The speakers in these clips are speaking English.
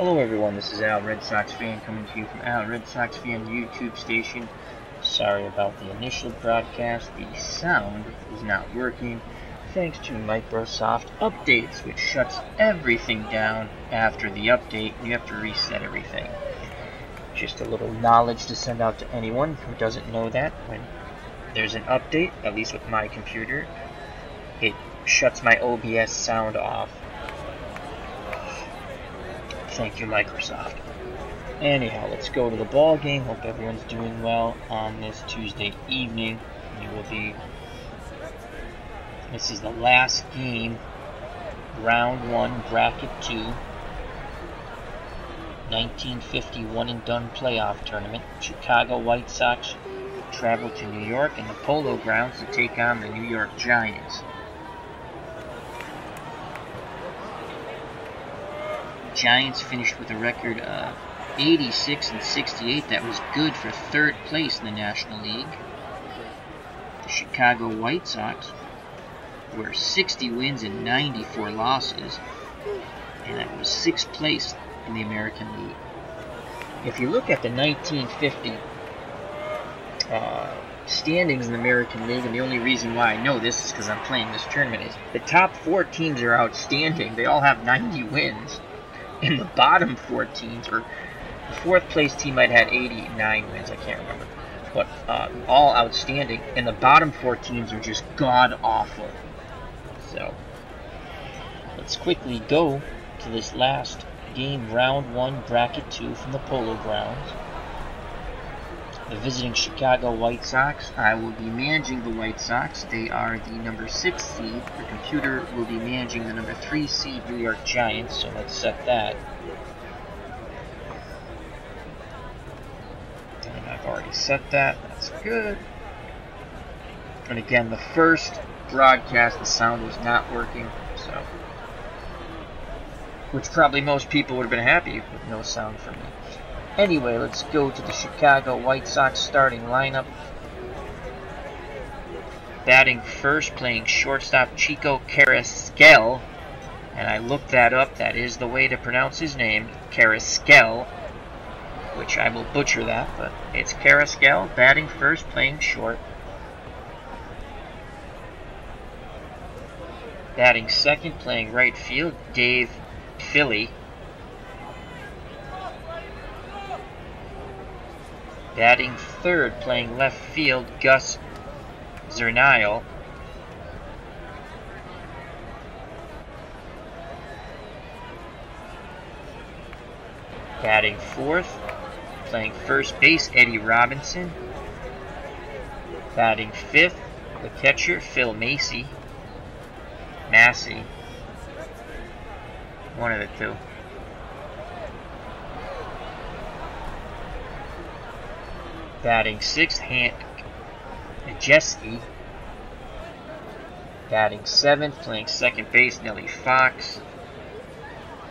Hello everyone, this is Al Red Sox Fan coming to you from Al Red Sox Fan YouTube station. Sorry about the initial broadcast, the sound is not working thanks to Microsoft Updates, which shuts everything down after the update. You have to reset everything. Just a little knowledge to send out to anyone who doesn't know that. When there's an update, at least with my computer, it shuts my OBS sound off. Thank you, Microsoft. Anyhow, let's go to the ball game. Hope everyone's doing well on this Tuesday evening. This is the last game, round 1, bracket 2, 1951 and done playoff tournament. Chicago White Sox travel to New York in the Polo Grounds to take on the New York Giants. Giants finished with a record of 86 and 68. That was good for third place in the National League. The Chicago White Sox were 60 wins and 94 losses, and that was 6th place in the American League. If you look at the 1950 standings in the American League, and the only reason why I know this is because I'm playing this tournament, is the top 4 teams are outstanding. They all have 90 wins. And the bottom 4 teams, or the 4th place team might have had 89 wins, I can't remember, but all outstanding, and the bottom 4 teams are just god-awful. So, let's quickly go to this last game, round 1, bracket 2 from the Polo Grounds. The visiting Chicago White Sox. I will be managing the White Sox. They are the number 6 seed. The computer will be managing the number 3 seed New York Giants, so let's set that. And I've already set that. That's good. And again, the first broadcast, the sound was not working, so, which probably most people would have been happy with no sound from me. Anyway, let's go to the Chicago White Sox starting lineup. Batting first, playing shortstop, Chico Carrasquel. And I looked that up. That is the way to pronounce his name, Carrasquel. Which I will butcher that, but it's Carrasquel. Batting first, playing short. Batting second, playing right field, Dave Philly. Batting third, playing left field, Gus Zernile. Batting fourth, playing first base, Eddie Robinson. Batting fifth, the catcher, Phil Massey. One of the two. Batting sixth, Hank Majeski. Batting seventh, playing second base, Nellie Fox.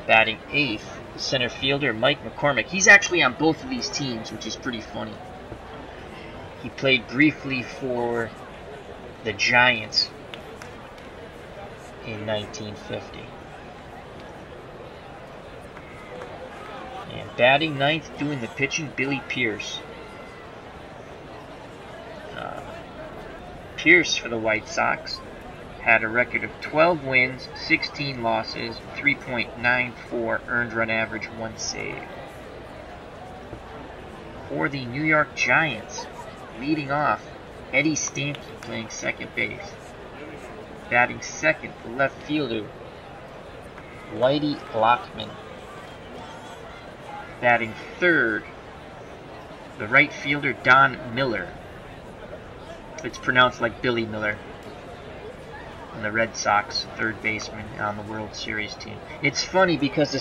Batting eighth, center fielder, Mike McCormick. He's actually on both of these teams, which is pretty funny. He played briefly for the Giants in 1950. And batting ninth, doing the pitching, Billy Pierce. Pierce for the White Sox had a record of 12 wins, 16 losses, 3.94 earned run average, 1 save. For the New York Giants, leading off, Eddie Stanky playing second base. Batting second, the left fielder, Whitey Lockman. Batting third, the right fielder, Don Miller. It's pronounced like Billy Miller. And the Red Sox third baseman on the World Series team. It's funny because the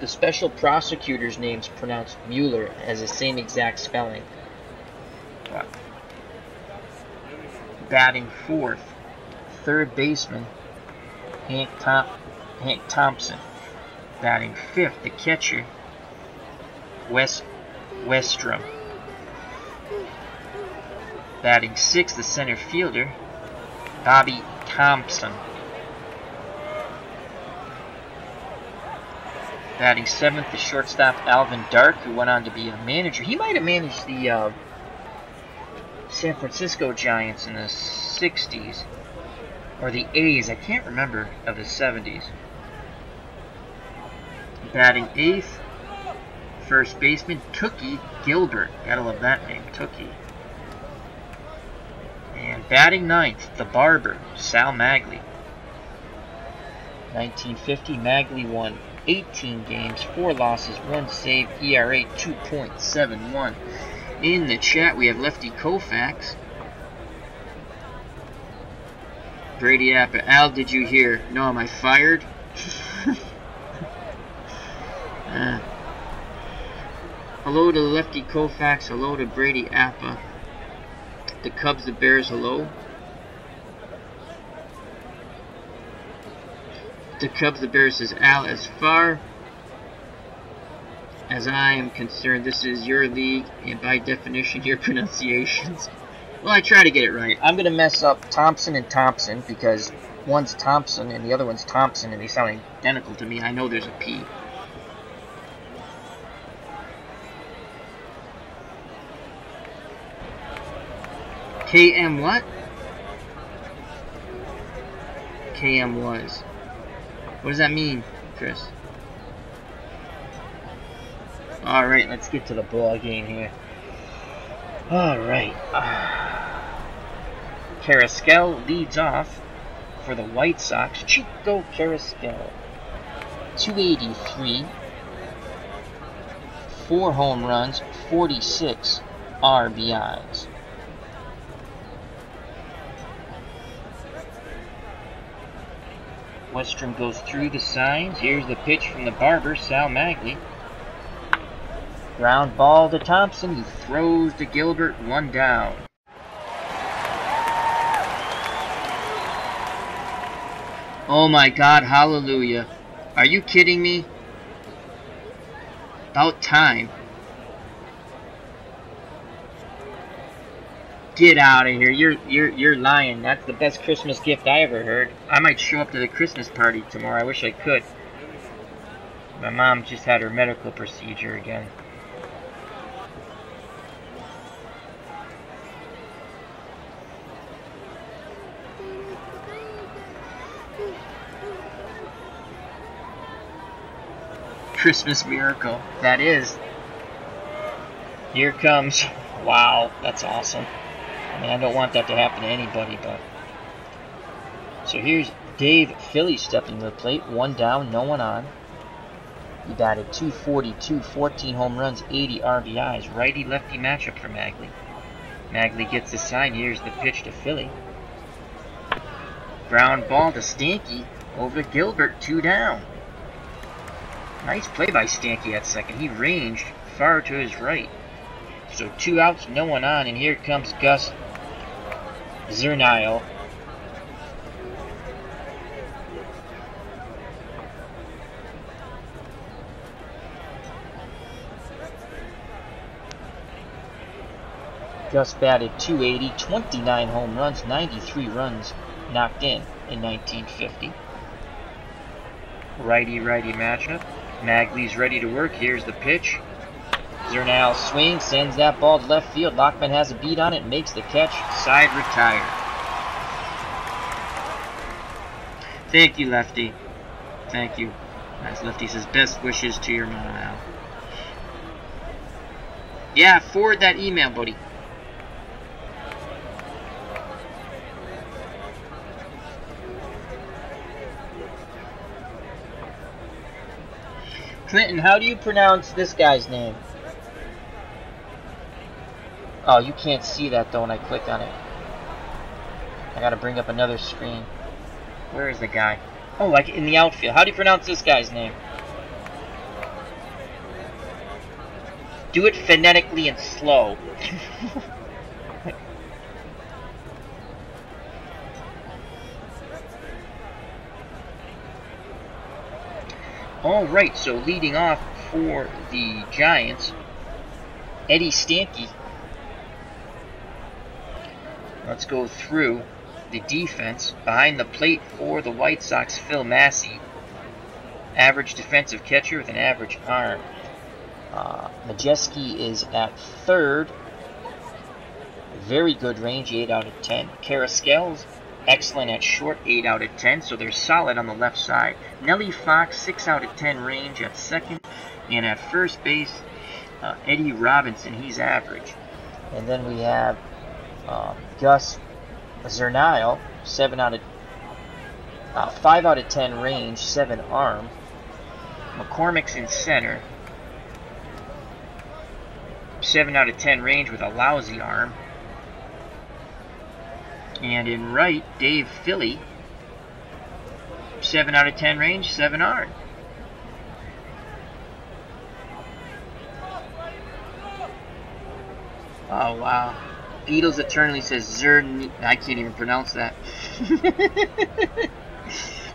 special prosecutor's name's pronounced Mueller, has the same exact spelling. But batting fourth, third baseman, Hank Thompson. Batting fifth, the catcher, Westrom. Batting sixth, the center fielder, Bobby Thompson. Batting 7th, the shortstop Alvin Dark, who went on to be a manager. He might have managed the San Francisco Giants in the 60s. Or the A's, I can't remember, of the 70s. Batting 8th, first baseman Tookie Gilbert. Gotta love that name, Tookie. And batting 9th, the barber, Sal Magley. 1950, Magley won 18 games, 4 losses, 1 save, ERA 2.71. In the chat, we have Lefty Koufax. Brady Appa. Al, did you hear? No, am I fired? Hello to Lefty Koufax. Hello to Brady Appa. The Cubs, the Bears, hello. The Cubs, the Bears says, Al, as far as I am concerned, this is your league, and by definition, your pronunciations. Well, I try to get it right. I'm going to mess up Thompson and Thompson, because one's Thompson and the other one's Thompson, and they sound identical to me. I know there's a P. KM what? KM was. What does that mean, Chris? Alright, let's get to the ball game here. Alright. Carrasquel leads off for the White Sox. Chico Carrasquel. 283. 4 home runs, 46 RBIs. Westrom goes through the signs. Here's the pitch from the barber, Sal Magley. Ground ball to Thompson. He throws to Gilbert. 1 down. Oh my God, hallelujah. Are you kidding me? About time. Get out of here. You're lying. That's the best Christmas gift I ever heard. I might show up to the Christmas party tomorrow. I wish I could. My mom just had her medical procedure again. Christmas miracle. That is. Here comes. Wow, that's awesome. I mean, I don't want that to happen to anybody, but... So here's Dave Philly stepping to the plate. 1 down, no one on. He batted 242, 14 home runs, 80 RBIs. Righty-lefty matchup for Magley. Magley gets the sign. Here's the pitch to Philly. Ground ball to Stanky. Over to Gilbert, 2 down. Nice play by Stanky at second. He ranged far to his right. So 2 outs, no one on, and here comes Gus Zernile. Gus batted 280, 29 home runs, 93 runs knocked in 1950. Righty-righty matchup. Magley's ready to work. Here's the pitch. Zernile swings, sends that ball to left field. Lockman has a beat on it, makes the catch. Side retired. Thank you, Lefty. Thank you. As Lefty says, best wishes to your mom, Al. Yeah, forward that email, buddy. Clinton, how do you pronounce this guy's name? Oh, you can't see that though when I click on it. I gotta bring up another screen. Where is the guy? Oh, like in the outfield. How do you pronounce this guy's name? Do it phonetically and slow. Alright, so leading off for the Giants, Eddie Stanky. Let's go through the defense. Behind the plate for the White Sox, Phil Massey. Average defensive catcher with an average arm. Majeski is at third. Very good range, 8 out of 10. Carrasquel's excellent at short, 8 out of 10, so they're solid on the left side. Nelly Fox, 6 out of 10 range at second. And at first base, Eddie Robinson, he's average. And then we have Gus Zernile, 5 out of 10 range, 7 arm. McCormick's in center, 7 out of 10 range with a lousy arm. And in right, Dave Philly, 7 out of 10 range, 7 arm. Oh, wow. Beatles Eternally says I can't even pronounce that.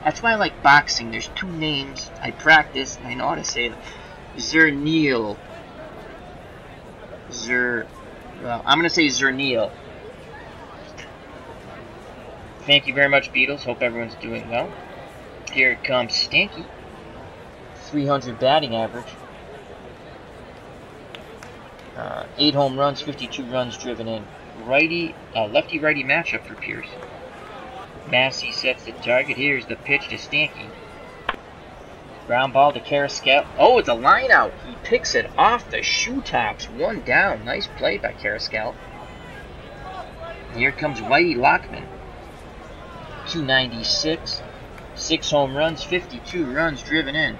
That's why I like boxing. There's 2 names. I practice, and I know how to say them. Zernil. Well, I'm going to say Zernil. Thank you very much, Beatles. Hope everyone's doing well. Here comes Stanky. 300 batting average. 8 home runs, 52 runs driven in. Lefty-righty matchup for Pierce. Massey sets the target. Here's the pitch to Stanky. Ground ball to Carrasquel. Oh, it's a line out. He picks it off the shoe tops. 1 down. Nice play by Carrasquel. Here comes Whitey Lockman. 296. 6 home runs, 52 runs driven in.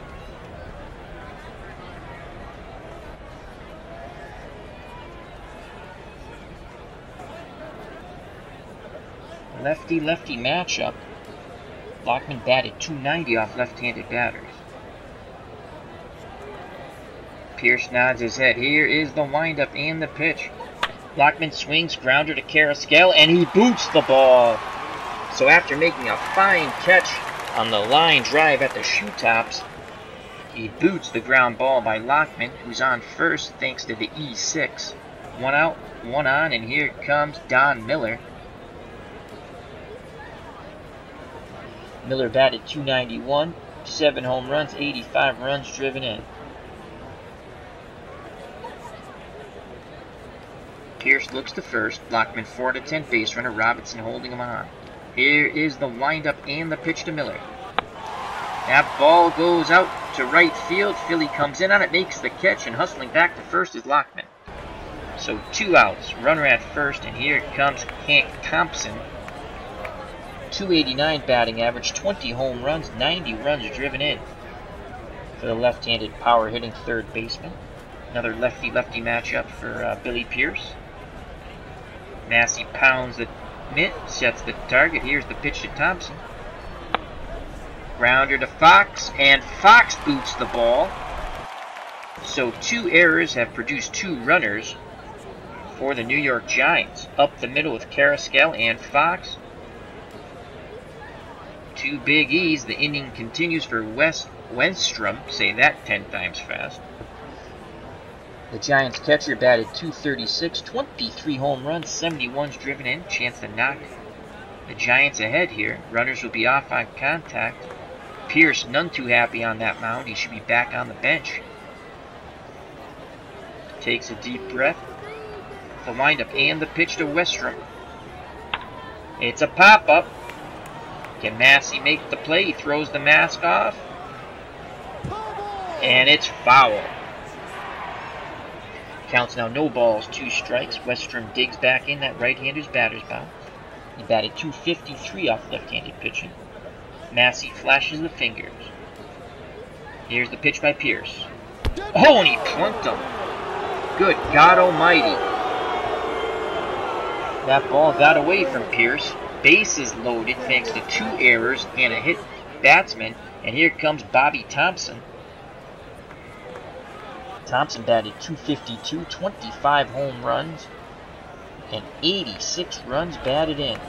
Lefty-lefty matchup. Lockman batted 290 off left-handed batters. Pierce nods his head. Here is the windup and the pitch. Lockman swings, grounder to Carrasquel, and he boots the ball. So after making a fine catch on the line drive at the shoe tops, he boots the ground ball by Lockman, who's on first thanks to the E6. 1 out, 1 on, and here comes Don Miller. Miller batted 291, 7 home runs, 85 runs driven in. Pierce looks to first. Lockman 4 to 10 base runner. Robinson holding him on. Here is the windup and the pitch to Miller. That ball goes out to right field. Philly comes in on it, makes the catch, and hustling back to first is Lockman. So 2 outs, runner at first, and here comes Hank Thompson. 289 batting average, 20 home runs, 90 runs driven in for the left-handed power-hitting third baseman. Another lefty-lefty matchup for Billy Pierce. Massey pounds the mitt, sets the target. Here's the pitch to Thompson. Grounder to Fox, and Fox boots the ball. So 2 errors have produced 2 runners for the New York Giants. Up the middle with Carrasquel and Fox. 2 big E's. The inning continues for Wenstrom. Say that 10 times fast. The Giants catcher batted 236, 23 home runs, 71s driven in. Chance to knock the Giants ahead here. Runners will be off on contact. Pierce none too happy on that mound. He should be back on the bench. Takes a deep breath. The windup and the pitch to Westrom. It's a pop-up. Can Massey make the play? He throws the mask off. And it's foul. Counts now no balls, 2 strikes. Westrom digs back in that right-hander's batter's box. He batted 253 off left-handed pitching. Massey flashes the fingers. Here's the pitch by Pierce. Oh, and he plunked him. Good God almighty. That ball got away from Pierce. Bases loaded thanks to 2 errors and a hit batsman. And here comes Bobby Thompson. Thompson batted 252, 25 home runs, and 86 runs batted in.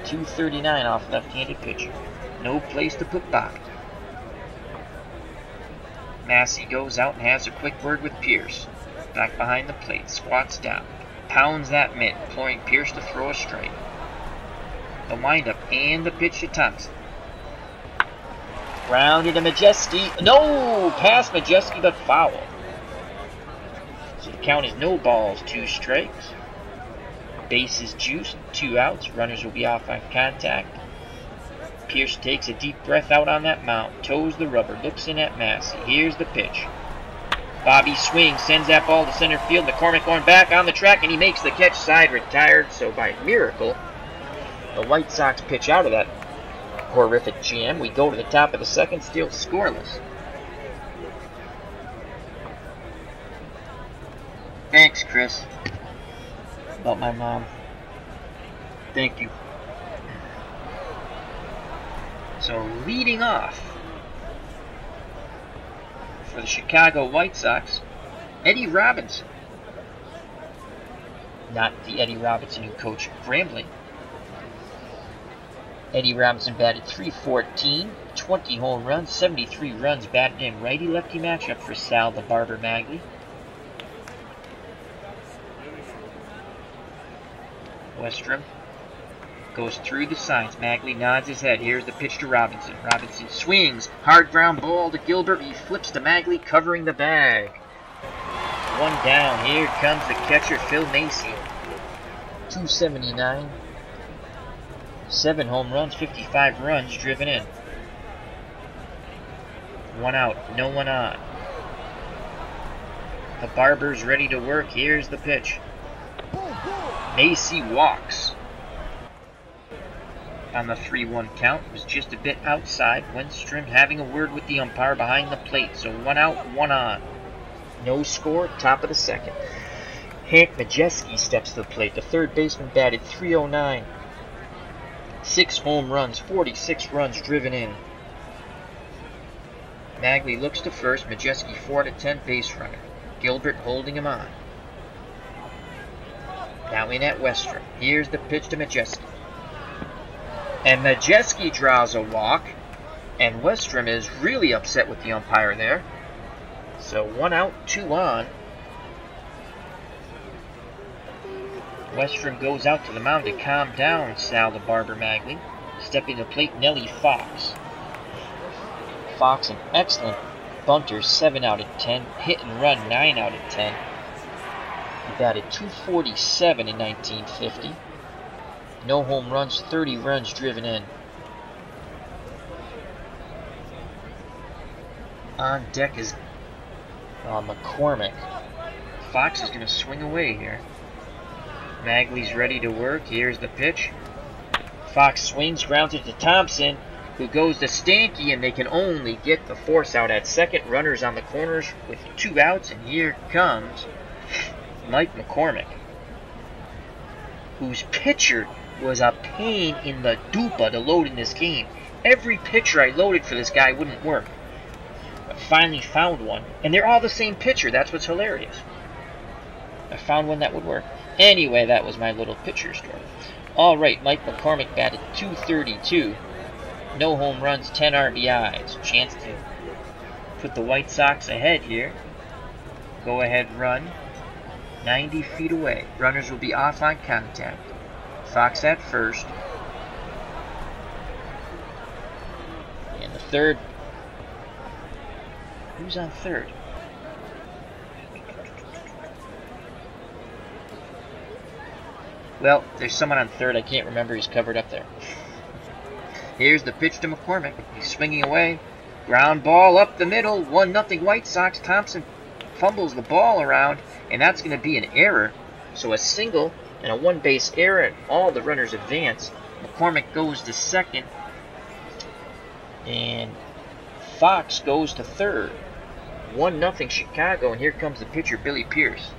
239 off left-handed pitcher. No place to put Bobby. Massey goes out and has a quick word with Pierce. Back behind the plate, squats down, pounds that mitt, imploring Pierce to throw a strike. The windup and the pitch to Thompson. Grounded to Majeski. No! Past Majeski, but foul. So the count is no balls, 2 strikes. Bases juiced, 2 outs. Runners will be off on contact. Pierce takes a deep breath out on that mound. Toes the rubber. Looks in at Massey. Here's the pitch. Bobby swings. Sends that ball to center field. McCormick going back on the track, and he makes the catch. Side retired. So by miracle, the White Sox pitch out of that horrific jam. We go to the top of the second, still scoreless. Thanks, Chris. About my mom. Thank you. So leading off for the Chicago White Sox, Eddie Robinson. Not the Eddie Robinson who coached Grambling. Eddie Robinson batted .314, 20 home runs, 73 runs batted in. Righty-lefty matchup for Sal the Barber Magley. Westrom goes through the signs. Magley nods his head. Here's the pitch to Robinson. Robinson swings. Hard ground ball to Gilbert. He flips to Magley, covering the bag. 1 down. Here comes the catcher, Phil Macy. .279. 7 home runs, 55 runs driven in. 1 out, no one on. The Barber's ready to work. Here's the pitch. Macy walks. On the 3-1 count, was just a bit outside. Wenstrom having a word with the umpire behind the plate. So 1 out, 1 on. No score, top of the second. Hank Majeski steps to the plate. The third baseman batted .309. 6 home runs, 46 runs driven in. Magley looks to first. Majeski 4 to 10 base runner. Gilbert holding him on. Now in at Westrom. Here's the pitch to Majeski. And Majeski draws a walk. And Westrom is really upset with the umpire there. So 1 out, 2 on. Westrom goes out to the mound to calm down Sal the Barber Magley. Stepping to the plate, Nellie Fox. Fox, an excellent bunter, 7 out of 10. Hit and run, 9 out of 10. He batted .247 in 1950. No home runs, 30 runs driven in. On deck is McCormick. Fox is going to swing away here. Magley's ready to work. Here's the pitch. Fox swings, grounds it to Thompson, who goes to Stanky, and they can only get the force out at second. Runners on the corners with 2 outs, and here comes Mike McCormick, whose pitcher was a pain in the dupa to load in this game. Every pitcher I loaded for this guy wouldn't work. I finally found one, and they're all the same pitcher. That's what's hilarious. I found one that would work. Anyway, that was my little pitcher story. Alright, Mike McCormick batted .232. No home runs, 10 RBIs. Chance to put the White Sox ahead here. Go ahead run. 90 feet away. Runners will be off on contact. Fox at first. And the third. Who's on third? Well, there's someone on third. I can't remember. He's covered up there. Here's the pitch to McCormick. He's swinging away. Ground ball up the middle. 1-0 White Sox. Thompson fumbles the ball around, and that's going to be an error. So a single and a 1-base error, and all the runners advance. McCormick goes to second, and Fox goes to third. 1-0 Chicago, and here comes the pitcher, Billy Pierce.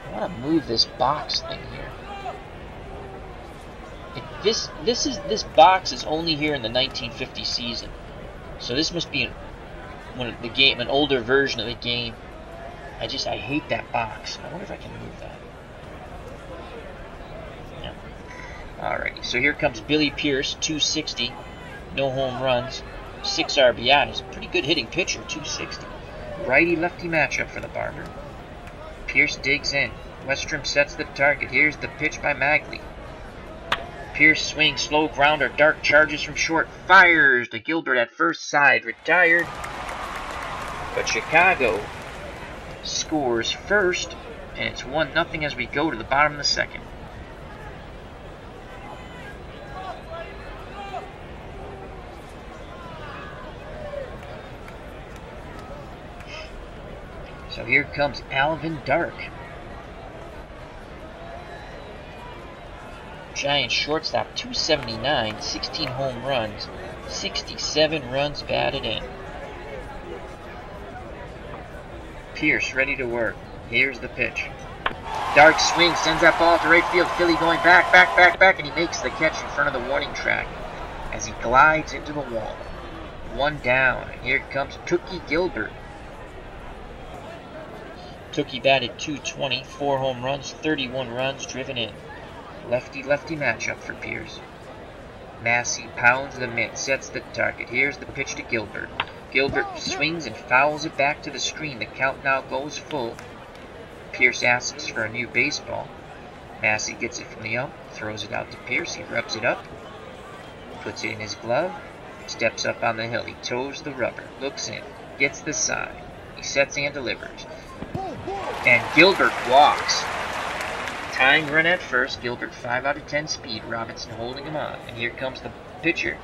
I want to move this box thing here. This box is only here in the 1950 season, so this must be an older version of the game. I hate that box. I wonder if I can move that. Yeah. Alrighty, so here comes Billy Pierce, .260, no home runs, 6 RBIs. Pretty good hitting pitcher, .260. Righty-lefty matchup for the Barber. Pierce digs in. Westrom sets the target. Here's the pitch by Magley. Pierce swings, slow grounder, Dark charges from short, fires to Gilbert at first, side retired. But Chicago scores first, and it's 1-0 as we go to the bottom of the second. So here comes Alvin Dark. Giants shortstop, 279, 16 home runs, 67 runs batted in. Pierce ready to work. Here's the pitch. Dark swing, sends that ball to right field. Philly going back, and he makes the catch in front of the warning track as he glides into the wall. 1 down, and here comes Tookie Gilbert. Tookie batted .220, 4 home runs, 31 runs driven in. Lefty-lefty matchup for Pierce. Massey pounds the mitt, sets the target. Here's the pitch to Gilbert. Gilbert swings and fouls it back to the screen. The count now goes full. Pierce asks for a new baseball. Massey gets it from the ump, throws it out to Pierce. He rubs it up, puts it in his glove, steps up on the hill. He toes the rubber, looks in, gets the sign. He sets and delivers. And Gilbert walks. Tying run at first. Gilbert 5 out of 10 speed. Robinson holding him on. And here comes the pitcher,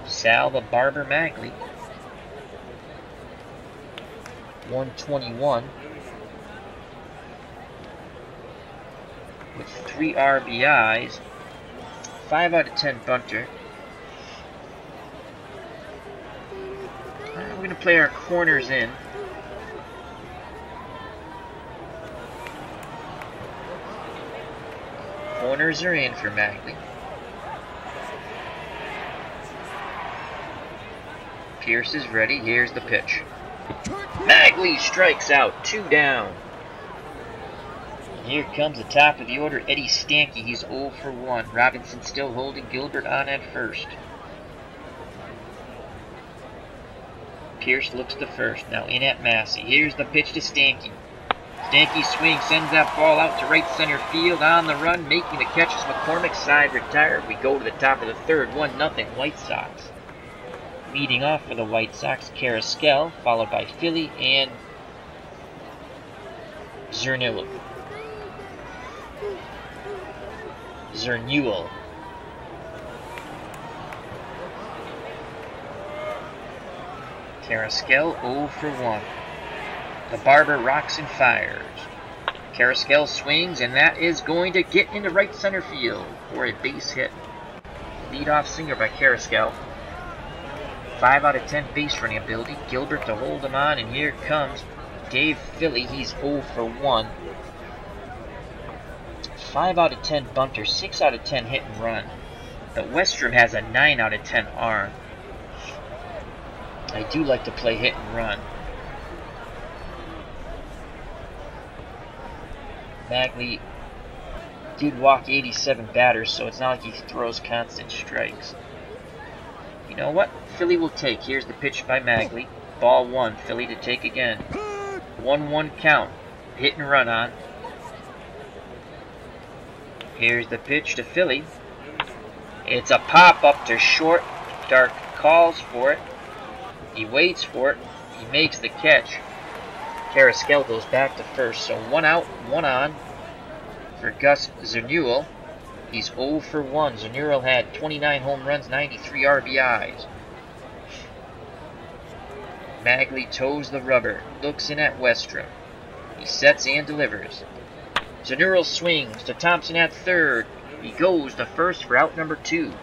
Sal the Barber Magley. 121 with 3 RBIs. 5 out of 10 bunter. We're going to play our corners in. Corners are in for Magley. Pierce is ready. Here's the pitch. Magley strikes out. 2 down. And here comes the top of the order, Eddie Stanky. He's 0 for 1. Robinson still holding Gilbert on at first. Pierce looks to first. Now in at Massey. Here's the pitch to Stanky. Stanky swings, sends that ball out to right center field. On the run, making the catch is McCormick, side retired. We go to the top of the third, 1-0 White Sox. Leading off for the White Sox, Carrasquel, followed by Philly and Zernuel. Carrasquel 0 for 1. The Barber rocks and fires. Carrasquel swings, and that is going to get into right center field for a base hit. Leadoff singer by Carrasquel. 5 out of 10 base running ability. Gilbert to hold him on, and here comes Dave Philly. He's 0 for 1. 5 out of 10 bunter, 6 out of 10 hit and run. The Westrom has a 9 out of 10 arm. I do like to play hit and run. Magley did walk 87 batters, so it's not like he throws constant strikes. You know what? Philly will take. Here's the pitch by Magley. Ball 1. Philly to take again. 1-1 count. Hit and run on. Here's the pitch to Philly. It's a pop up to short. Dark calls for it. He waits for it. He makes the catch. Carrasquel goes back to first, so 1 out, 1 on for Gus Zernuel. He's 0 for 1. Zernuel had 29 home runs, 93 RBIs. Magley toes the rubber, looks in at Westrom. He sets and delivers. Zernuel swings to Thompson at third. He goes to first for out number 2.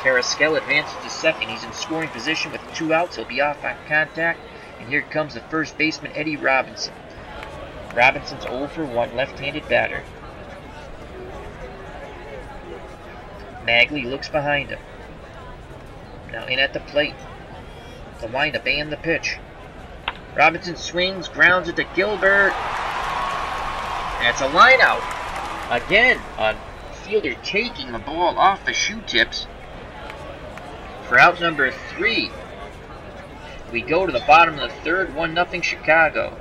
Carrasquel advances to second. He's in scoring position with 2 outs. He'll be off on contact. And here comes the first baseman, Eddie Robinson. Robinson's 0 for 1, left-handed batter. Magley looks behind him. Now in at the plate. The windup and the pitch. Robinson swings, grounds it to Gilbert. That's a line out. Again, a fielder taking the ball off the shoe tips. For out number 3. We go to the bottom of the third, 1-0 Chicago.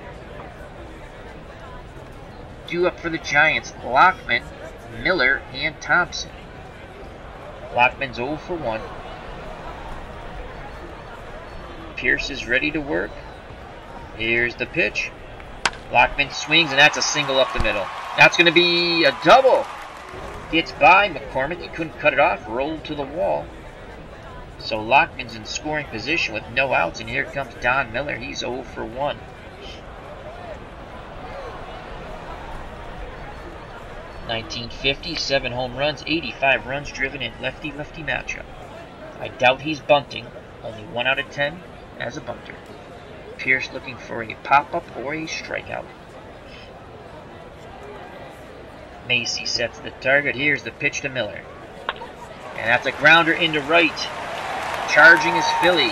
Due up for the Giants, Lockman, Miller, and Thompson. Lockman's 0 for 1. Pierce is ready to work. Here's the pitch. Lockman swings, and that's a single up the middle. That's going to be a double. Gets by McCormick. He couldn't cut it off. Rolled to the wall. So Lockman's in scoring position with no outs, and here comes Don Miller. He's 0 for 1. .1950, 7 home runs, 85 runs driven in lefty-lefty matchup. I doubt he's bunting. Only 1 out of 10 as a bunter. Pierce looking for a pop-up or a strikeout. Macy sets the target. Here's the pitch to Miller. And that's a grounder into right. Charging is Philly.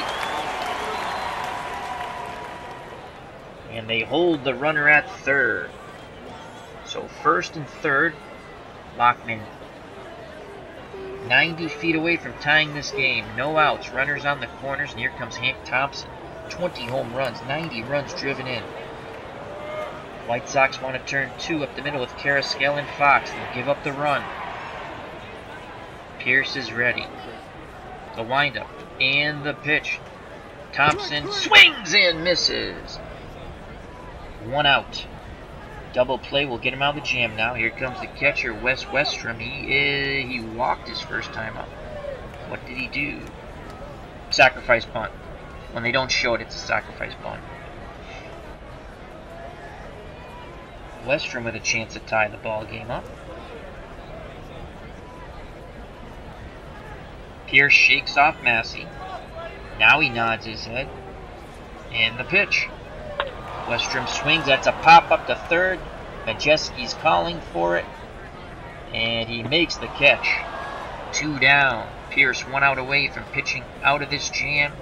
And they hold the runner at third. So first and third, Lockman 90 feet away from tying this game. No outs, runners on the corners, and here comes Hank Thompson. 20 home runs, 90 runs driven in. White Sox want to turn 2 up the middle with Carrasquel and Fox. They'll give up the run. Pierce is ready. The windup and the pitch. Thompson swings and misses. 1 out. Double play will get him out of the jam now. Here comes the catcher, Wes Westrom. He walked his first time up. What did he do? Sacrifice bunt. When they don't show it, it's a sacrifice bunt. Westrom with a chance to tie the ball game up. Pierce shakes off Massey. Now he nods his head. And the pitch. Westrom swings. That's a pop up to third. Majeski's calling for it. And he makes the catch. 2 down. Pierce 1 out away from pitching out of this jam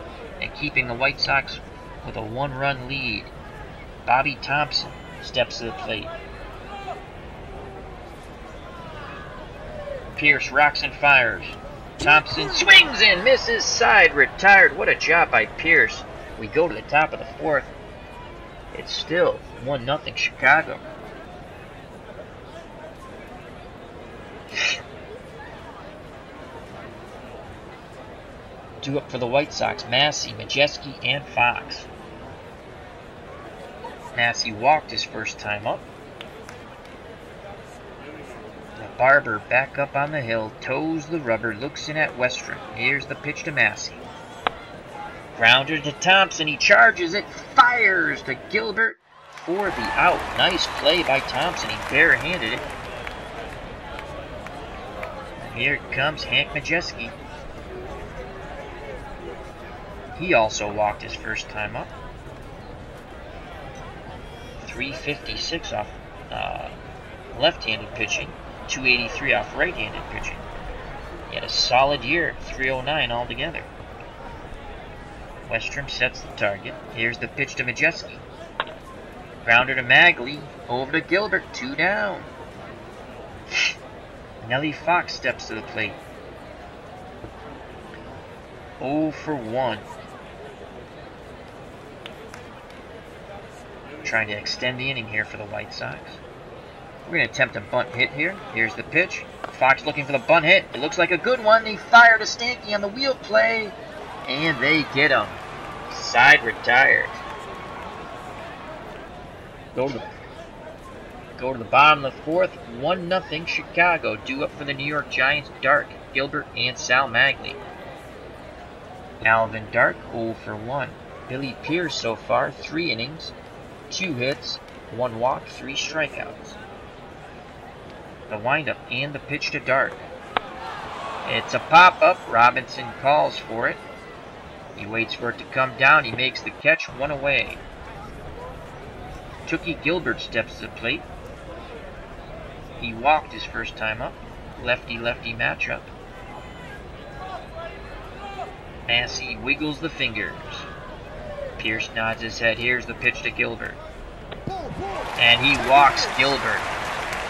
and keeping the White Sox with a 1-run lead. Bobby Thompson steps to the plate. Pierce rocks and fires. Thompson swings and misses. Side retired. What a job by Pierce. We go to the top of the 4th. It's still 1-0 Chicago. Due up for the White Sox, Massey, Majeski, and Fox. Massey walked his first time up. The Barber back up on the hill, toes the rubber, looks in at Westrom. Here's the pitch to Massey. Grounder to Thompson, he charges it, fires to Gilbert for the out. Nice play by Thompson, he barehanded it. Here comes Hank Majeski. He also walked his first time up. 356 off left-handed pitching, 283 off right-handed pitching. He had a solid year, 309 altogether. Westrom sets the target. Here's the pitch to Majeski. Grounder to Magley. Over to Gilbert. 2 down. Nellie Fox steps to the plate. 0 for 1. Trying to extend the inning here for the White Sox. We're going to attempt a bunt hit here. Here's the pitch. Fox looking for the bunt hit. It looks like a good one. They fire to Stanky on the wheel play. And they get him. Side retired. Go to the bottom of the 4th. 1-0 Chicago. Due up for the New York Giants, Dark, Gilbert, and Sal Magley. Alvin Dark, 0 for 1. Billy Pierce so far, 3 innings, 2 hits, 1 walk, 3 strikeouts. The windup and the pitch to Dark. It's a pop-up. Robinson calls for it. He waits for it to come down. He makes the catch, 1 away. Tookie Gilbert steps to the plate. He walked his first time up. Lefty-lefty matchup. Massey wiggles the fingers. Pierce nods his head. Here's the pitch to Gilbert. And he walks Gilbert.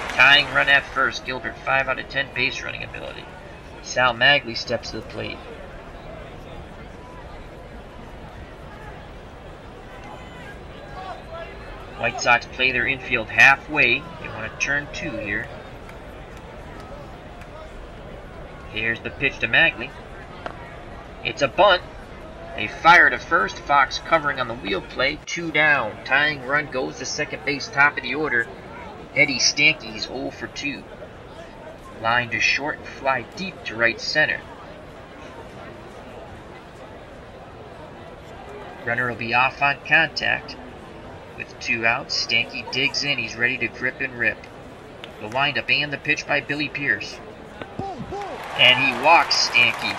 Tying run at first. Gilbert 5 out of 10 base running ability. Sal Magley steps to the plate. White Sox play their infield halfway. They want to turn 2 here. Here's the pitch to Magley. It's a bunt. They fire to first. Fox covering on the wheel play. 2 down. Tying run goes to second base, top of the order. Eddie Stanky's 0 for 2. Line to short and fly deep to right center. Runner will be off on contact. With 2 outs, Stanky digs in. He's ready to grip and rip. The windup and the pitch by Billy Pierce. And he walks Stanky.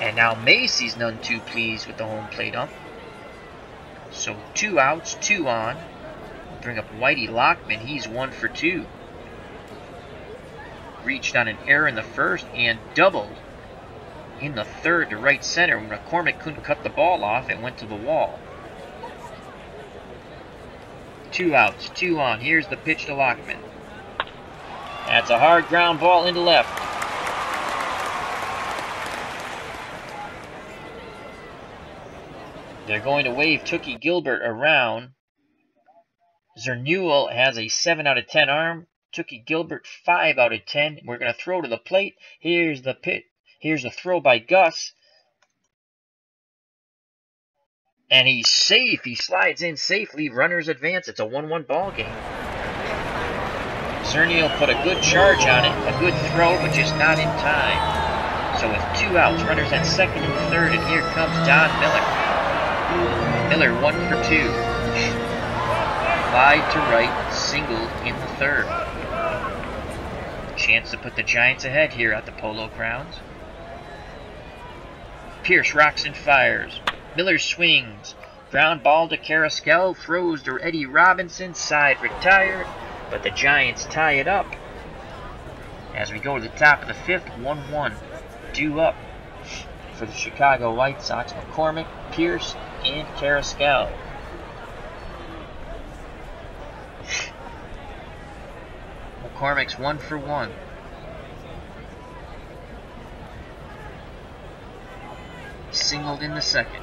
And now Macy's none too pleased with the home plate ump. So 2 outs, 2 on. Bring up Whitey Lockman. He's 1 for 2. Reached on an error in the first and doubled in the third to right center when McCormick couldn't cut the ball off and went to the wall. 2 outs, 2 on. Here's the pitch to Lockman. That's a hard ground ball into left. They're going to wave Tookie Gilbert around. Zernuel has a 7 out of 10 arm. Tookie Gilbert 5 out of 10. We're going to throw to the plate. Here's the pitch. Here's the throw by Gus. And he's safe. He slides in safely. Runners advance. It's a 1-1 ball game. Zernuel put a good charge on it. A good throw, but just not in time. So with 2 outs, runners at second and third. And here comes Don Miller. Miller 1 for 2. Wide to right, singled in the third. Chance to put the Giants ahead here at the Polo Grounds. Pierce rocks and fires. Miller swings. Ground ball to Carrasquel. Throws to Eddie Robinson. Side retired. But the Giants tie it up. As we go to the top of the 5th, 1-1. Due up for the Chicago White Sox. McCormick, Pierce, and Carrasquel. McCormick's 1 for 1. Singled in the second.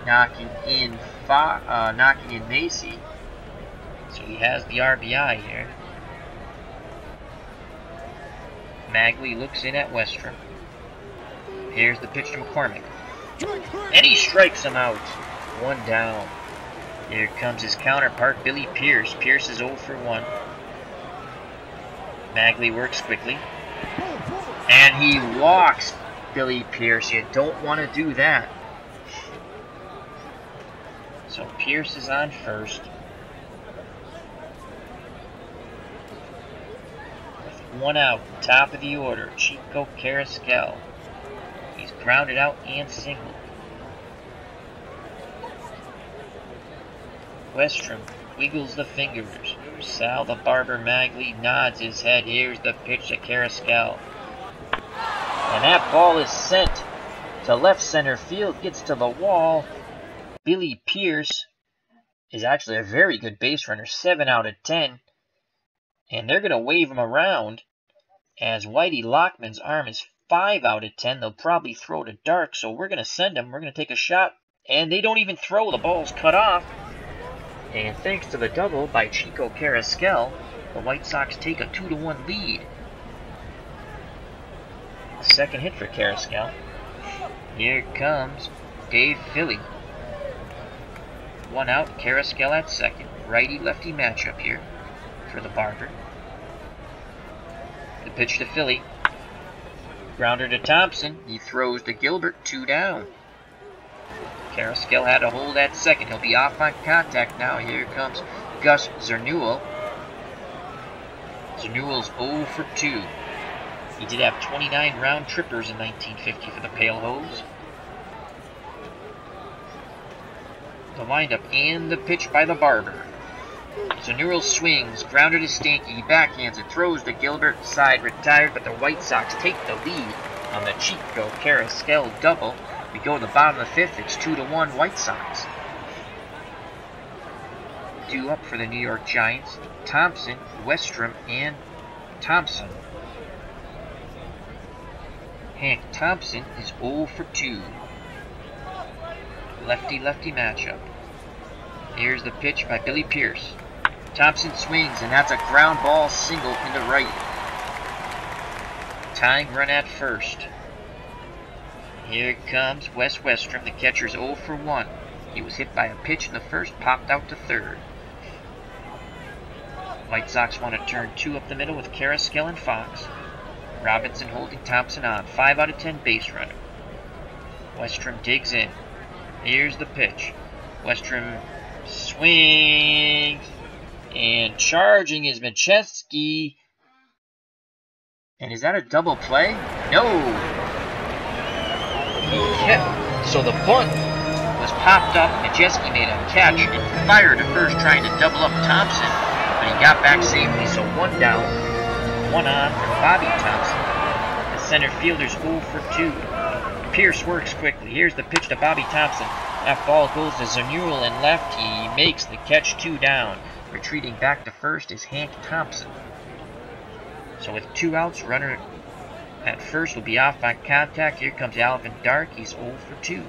Knocking in Macy. So he has the RBI here. Magley looks in at Westrom. Here's the pitch to McCormick. And he strikes him out. 1 down. Here comes his counterpart, Billy Pierce. Pierce is 0 for 1. Magley works quickly. And he walks Billy Pierce. You don't want to do that. So Pierce is on first. With 1 out, top of the order, Chico Carrasquel. He's grounded out and singled. Westrom wiggles the fingers. Sal the Barber Magley nods his head. Here's the pitch to Carrasquel. And that ball is sent to left center field. Gets to the wall. Billy Pierce is actually a very good base runner. 7 out of 10. And they're going to wave him around as Whitey Lockman's arm is 5 out of 10. They'll probably throw to Dark. So we're going to send him. We're going to take a shot. And they don't even throw. The ball's cut off. And thanks to the double by Chico Carrasquel, the White Sox take a 2-1 lead. Second hit for Carrasquel. Here comes Dave Philly. 1 out, Carrasquel at second. Righty-lefty matchup here for the Barber. The pitch to Philly. Grounder to Thompson. He throws to Gilbert. 2 down. Carrasquel had a hold at second. He'll be off on contact now. Here comes Gus Zernuel. Zernuel's 0 for 2. He did have 29 round trippers in 1950 for the Pale Hose. The windup and the pitch by the Barber. Zernuel swings, grounder to Stanky. He backhands it, throws to Gilbert. Side retired, but the White Sox take the lead on the Chico Carrasquel double. We go to the bottom of the 5th. It's 2-1 White Sox. Due up for the New York Giants, Thompson, Westrom, and Thompson. Hank Thompson is 0 for 2. Lefty-lefty matchup. Here's the pitch by Billy Pierce. Thompson swings, and that's a ground ball single into right. tying run at first. Here comes Wes Westrom. The catcher's 0 for 1. He was hit by a pitch in the first, popped out to third. White Sox want to turn 2 up the middle with Carrasquillo and Fox. Robinson holding Thompson on. 5 out of 10 base runner. Westrom digs in. Here's the pitch. Westrom swings. And charging is Majeski. And is that a double play? No. So the bunt was popped up. Majeski made a catch and fired to first, trying to double up Thompson. But he got back safely, so 1 down, 1 on for Bobby Thompson. The center fielder's 0 for 2. Pierce works quickly. Here's the pitch to Bobby Thompson. That ball goes to Zernuel and left. He makes the catch, 2 down. Retreating back to first is Hank Thompson. So with 2 outs, runner at first will be off on contact. Here comes Alvin Dark. He's 0 for 2.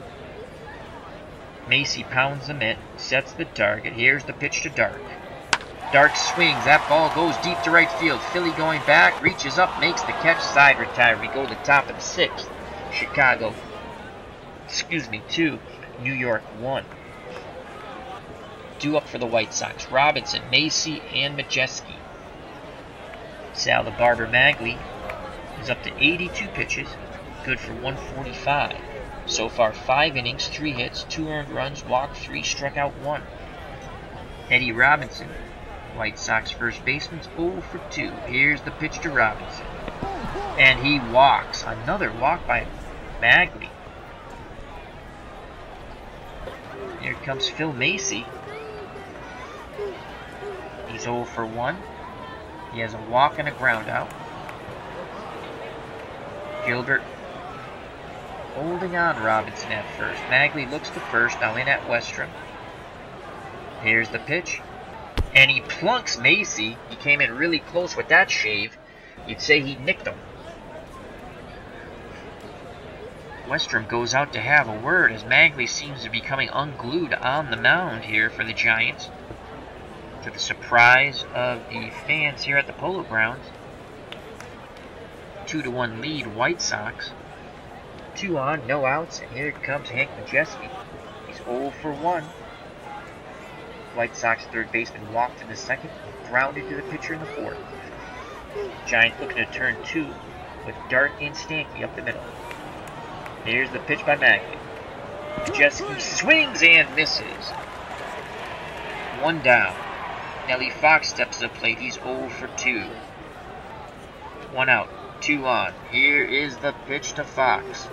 Macy pounds the mitt, sets the target. Here's the pitch to Dark. Dark swings. That ball goes deep to right field. Philly going back, reaches up, makes the catch, side retire. We go to the top of the 6th. Chicago, 2. New York 1. Due up for the White Sox. Robinson, Macy, and Majeski. Sal the Barber Magley is up to 82 pitches, good for 145. So far 5 innings, 3 hits, 2 earned runs, walked 3, struck out 1. Eddie Robinson, White Sox first baseman, 0 for 2. Here's the pitch to Robinson. And he walks. Another walk by Magley. Here comes Phil Macy. He's 0 for 1. He has a walk and a ground out. Gilbert holding on Robinson at first. Magley looks to first, now in at Westrom. Here's the pitch. And he plunks Macy. He came in really close with that shave. You'd say he nicked him. Westrom goes out to have a word as Magley seems to be becoming unglued on the mound here for the Giants. To the surprise of the fans here at the Polo Grounds. 2-1 lead, White Sox. 2 on, no outs, and here comes Hank Majeski. He's 0 for 1. White Sox third baseman walked in the 2nd, grounded to the pitcher in the 4th. Giants looking to turn 2 with Dark and Stanky up the middle. Here's the pitch by Magley. Majeski swings and misses. 1 down. Nellie Fox steps to the plate. He's 0 for 2. 1 out, 2 on. Here is the pitch to Fox.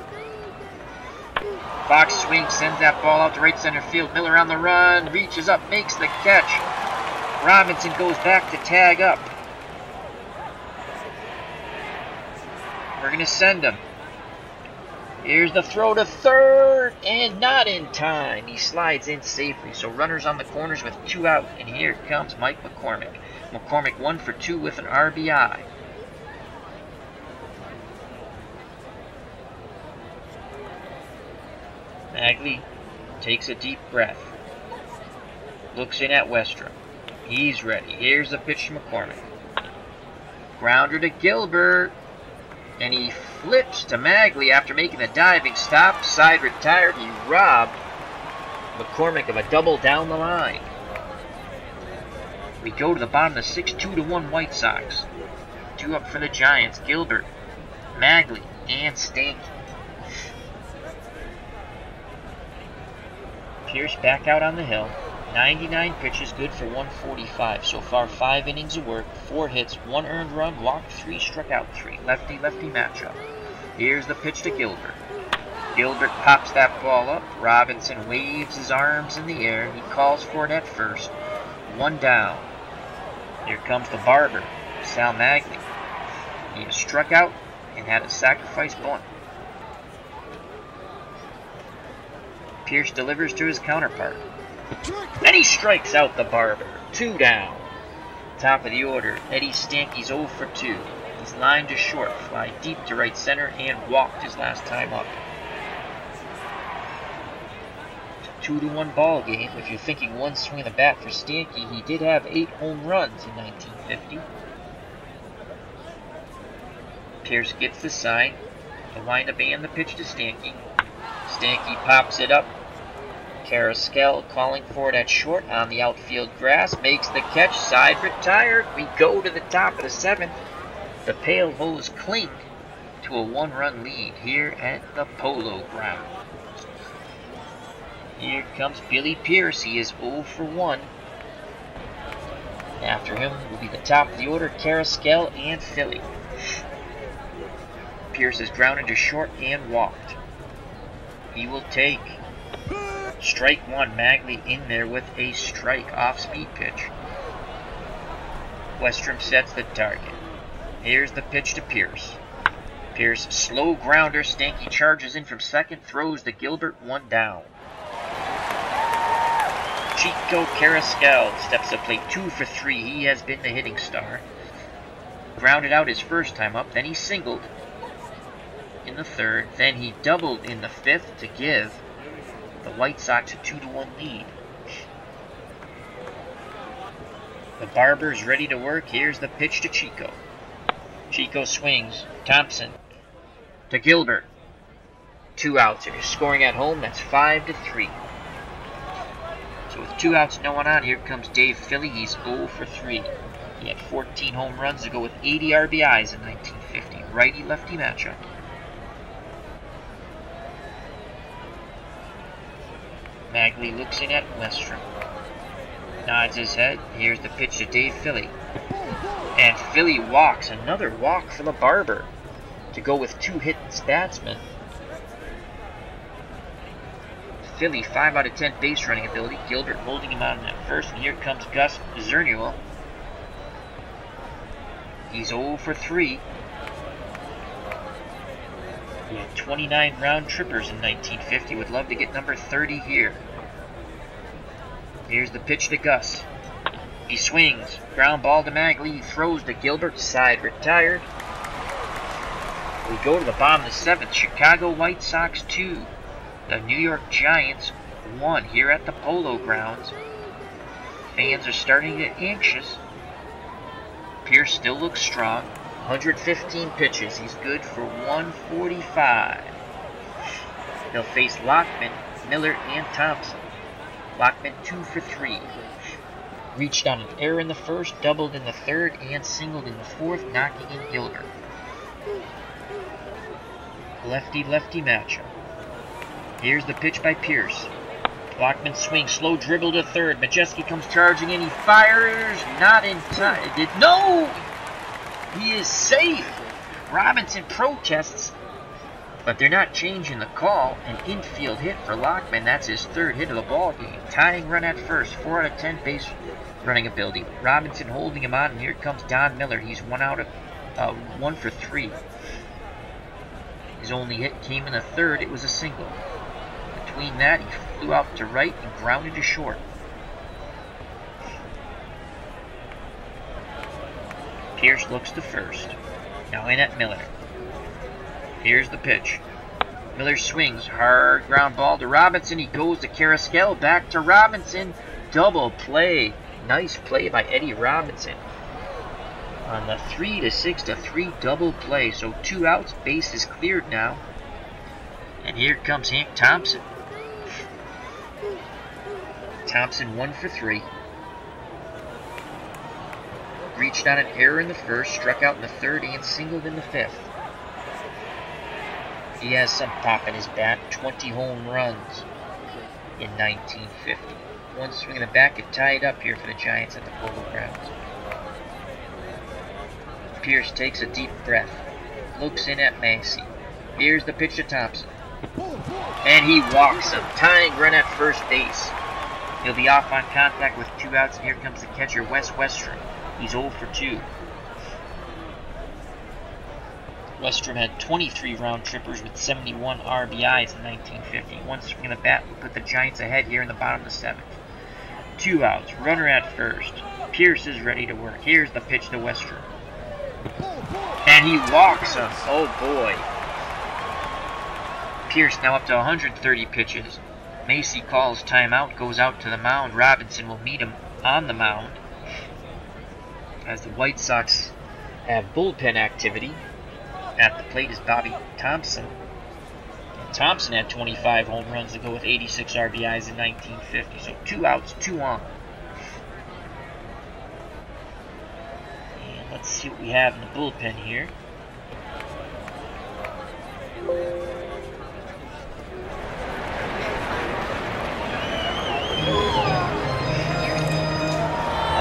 Fox swings, sends that ball out to right center field. Miller on the run, reaches up, makes the catch. Robinson goes back to tag up. We're going to send him. Here's the throw to third, and not in time. He slides in safely, so runners on the corners with 2 out, and here comes Mike McCormick. McCormick 1 for 2 with an RBI. Magley takes a deep breath. Looks in at Westrom. He's ready. Here's the pitch to McCormick. Grounder to Gilbert. And he flips to Magley after making the diving stop. Side retired. He robbed McCormick of a double down the line. We go to the bottom of the 6th, 2-1 White Sox. 2 up for the Giants. Gilbert, Magley, and Stanky. Pierce back out on the hill. 99 pitches, good for 145. So far, 5 innings of work, 4 hits, 1 earned run, walked 3, struck out 3. Lefty-lefty matchup. Here's the pitch to Gilbert. Gilbert pops that ball up. Robinson waves his arms in the air. He calls for it at first. 1 down. Here comes the barber, Sal Magley. He has struck out and had a sacrifice bunt. Pierce delivers to his counterpart. And he strikes out the barber. 2 down. Top of the order, Eddie Stanky's 0 for 2. He's lined to short, fly deep to right center, and walked his last time up. It's a 2-1 ball game. If you're thinking one swing of the bat for Stanky, he did have 8 home runs in 1950. Pierce gets the sign. The windup and the pitch to Stanky. Stanky pops it up. Carrasquel calling for it at short on the outfield grass. Makes the catch. Side retired. We go to the top of the 7th. The Pale Hose cling to a 1-run lead here at the Polo Grounds. Here comes Billy Pierce. He is 0 for 1. After him will be the top of the order, Carrasquel and Philly. Pierce is grounded to short and walked. He will take strike 1. Magley in there with a strike off-speed pitch. Westrom sets the target. Here's the pitch to Pierce. Pierce, slow grounder. Stanky charges in from second, throws to Gilbert, 1 down. Chico Carrasquel steps up plate 2 for 3. He has been the hitting star. Grounded out his first time up, then he singled in the 3rd, then he doubled in the 5th to give the White Sox a 2-1 lead. The Barber's ready to work. Here's the pitch to Chico. Chico swings. Thompson to Gilbert. 2 outs. If you're scoring at home, that's 5-3. So with 2 outs, no one on, here comes Dave Philly. He's 0 for 3. He had 14 home runs to go with 80 RBIs in 1950. Righty-lefty matchup. Magley looks in at Westrom. Nods his head. Here's the pitch to Dave Philly. And Philly walks. Another walk for the Barber to go with 2 hits batsmen. Philly, 5 out of 10 base running ability. Gilbert holding him on at first. And here comes Gus Zernuel. He's 0 for 3. He had 29 round trippers in 1950. Would love to get number 30 here. Here's the pitch to Gus. He swings. Ground ball to Magley. He throws to Gilbert. Side retired. We go to the bottom of the 7th. Chicago White Sox 2. The New York Giants 1 here at the Polo Grounds. Fans are starting to get anxious. Pierce still looks strong. 115 pitches. He's good for 145. They'll face Lockman, Miller, and Thompson. Lockman 2 for 3. Reached on an error in the 1st, doubled in the 3rd, and singled in the 4th, knocking in Gilbert. Lefty-lefty matchup. Here's the pitch by Pierce. Lockman swings, slow dribble to 3rd. Majeski comes charging in. He fires, not in time. No! He is safe. Robinson protests, but they're not changing the call. An infield hit for Lockman. That's his 3rd hit of the ball game. Tying run at first. 4 out of 10 base running ability. Robinson holding him on, and here comes Don Miller. He's 1 for 3. His only hit came in the 3rd. It was a single. Between that, he flew out to right and grounded to short. Pierce looks to first. Now in at Miller. Here's the pitch. Miller swings. Hard ground ball to Robinson. He goes to Carrasquel. Back to Robinson. Double play. Nice play by Eddie Robinson. On the 3-6-3 double play. So 2 outs. Base is cleared now. And here comes Hank Thompson. Thompson 1 for 3. Reached on an error in the 1st, struck out in the 3rd, and singled in the 5th. He has some pop in his bat. 20 home runs in 1950. 1 swing in the back to tie it up here for the Giants at the Polo Grounds. Pierce takes a deep breath. Looks in at Massey. Here's the pitch to Thompson. And he walks him. Tying run at first base. He'll be off on contact with 2 outs, and here comes the catcher, Wes Westrom. He's 0 for 2. Westrom had 23 round trippers with 71 RBIs in 1950. 1 swing of the bat will put the Giants ahead here in the bottom of the 7th. 2 outs, runner at first. Pierce is ready to work. Here's the pitch to Westrom. And he walks him. Oh boy. Pierce now up to 130 pitches. Macy calls timeout, goes out to the mound. Robinson will meet him on the mound. As the White Sox have bullpen activity. At the plate is Bobby Thompson. And Thompson had 25 home runs to go with 86 RBIs in 1950. So 2 outs, 2 on. And let's see what we have in the bullpen here.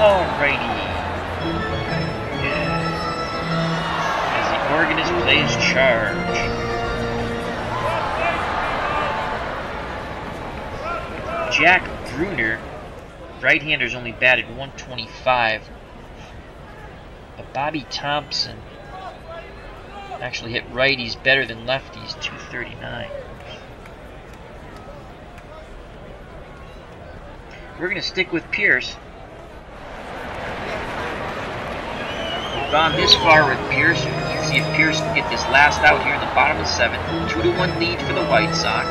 Alrighty. Yeah. As the organist plays charge. Jack Bruner, right-hander's only batted 125. But Bobby Thompson actually hit righties better than lefties, 239. We're going to stick with Pierce. We've gone this far with Pierce. See if Pierce can get this last out here in the bottom of the 7th. 2-1 lead for the White Sox.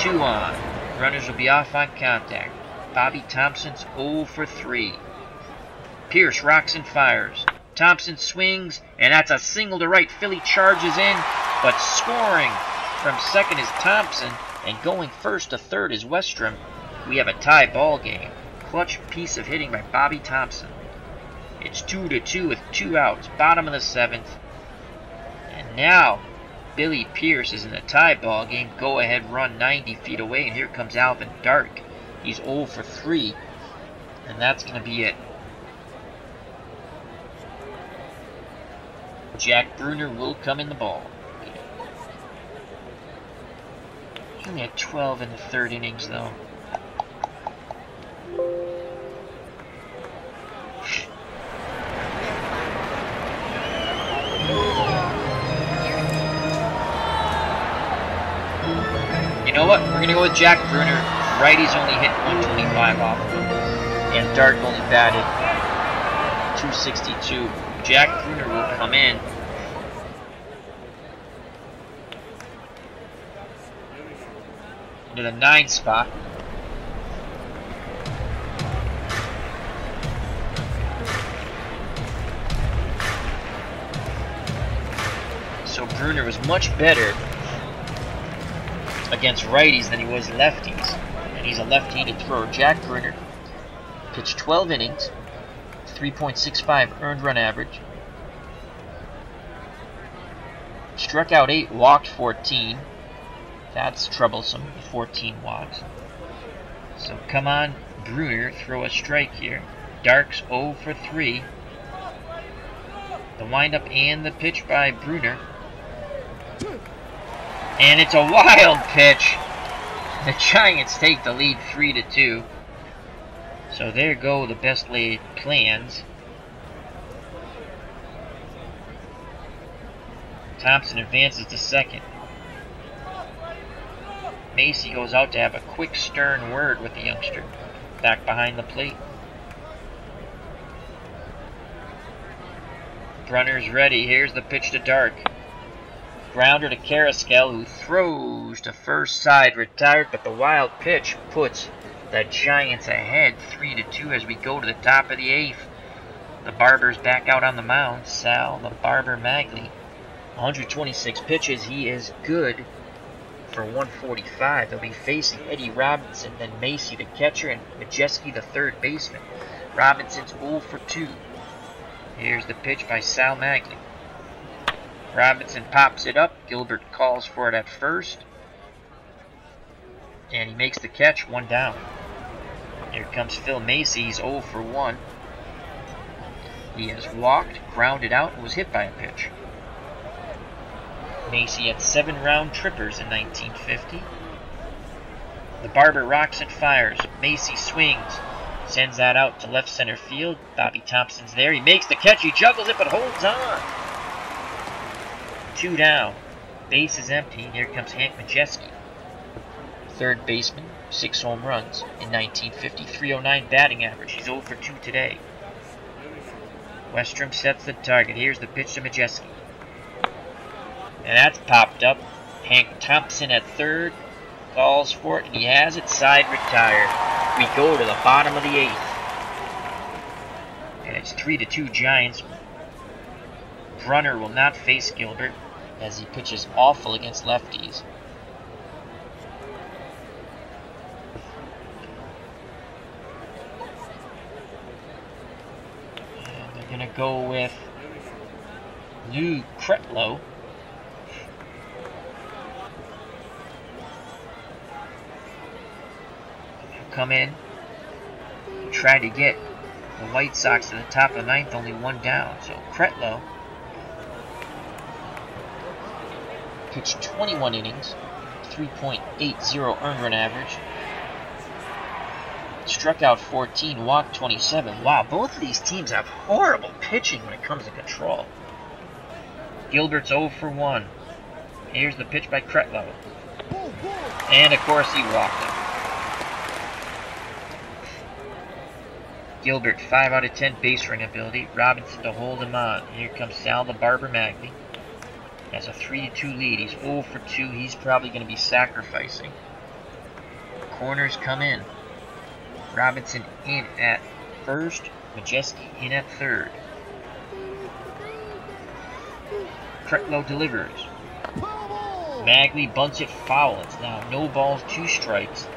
Two on. Runners will be off on contact. Bobby Thompson's 0 for 3. Pierce rocks and fires. Thompson swings, and that's a single to right. Philly charges in, but scoring from second is Thompson, and going first to third is Westrom. We have a tie ball game. Clutch piece of hitting by Bobby Thompson. It's 2-2 with 2 outs, bottom of the 7th. And now, Billy Pierce is in the tie ball game. Go ahead run 90 feet away, and here comes Alvin Dark. He's 0 for 3, and that's going to be it. Jack Bruner will come in the ball. He only had 12 in the 3rd innings, though. You know what? We're going to go with Jack Bruner. Righties only hit 125 off of him. And Dark only batted 262. Jack Bruner will come in. Into the 9 spot. So Bruner was much better against righties than he was lefties. And he's a left-handed thrower. Jack Bruner pitched 12 innings. 3.65 earned run average. Struck out 8, walked 14. That's troublesome, 14 walks. So come on, Bruner, throw a strike here. Dark's 0 for 3. The windup and the pitch by Bruner. And it's a wild pitch. The Giants take the lead 3-2. So there go the best laid plans. Thompson advances to second. Macy goes out to have a quick, stern word with the youngster. Back behind the plate. Brunner's ready. Here's the pitch to Dark. Grounder to Carrasquel, who throws to first side. Retired, but the wild pitch puts the Giants ahead 3-2 as we go to the top of the 8th. The Barber's back out on the mound. Sal, the Barber Magley. 126 pitches. He is good for 145. They'll be facing Eddie Robinson, then Macy, the catcher, and Majeski, the third baseman. Robinson's 0 for 2. Here's the pitch by Sal Magley. Robinson pops it up. Gilbert calls for it at first. And he makes the catch, 1 down. Here comes Phil Macy. He's 0 for 1. He has walked, grounded out, and was hit by a pitch. Macy had 7 round trippers in 1950. The Barber rocks and fires. Macy swings. Sends that out to left center field. Bobby Thompson's there. He makes the catch. He juggles it, but holds on. 2 down. Base is empty. Here comes Hank Majeski. Third baseman, 6 home runs in 1950. 309 batting average. He's 0 for 2 today. Westrom sets the target. Here's the pitch to Majeski. And that's popped up. Hank Thompson at third. Calls for it, and he has it. Side retired. We go to the bottom of the 8th. And it's 3-2 Giants. Brunner will not face Gilbert as he pitches awful against lefties. And they're going to go with Lou Kretlow. Come in, try to get the White Sox to the top of the 9th, only one down. So Kretlow pitched 21 innings, 3.80 earned run average, struck out 14, walked 27. Wow, both of these teams have horrible pitching when it comes to control. Gilbert's 0 for 1. Here's the pitch by Kretlow. And of course he walked him. Gilbert, 5 out of 10 base running ability. Robinson to hold him on. Here comes Sal the Barber Magley. Has a 3-2 lead. He's 0 for 2. He's probably going to be sacrificing. Corners come in. Robinson in at first. Majeski in at third. Kretlow delivers. Magley bunts it foul. It's now no balls, 2 strikes.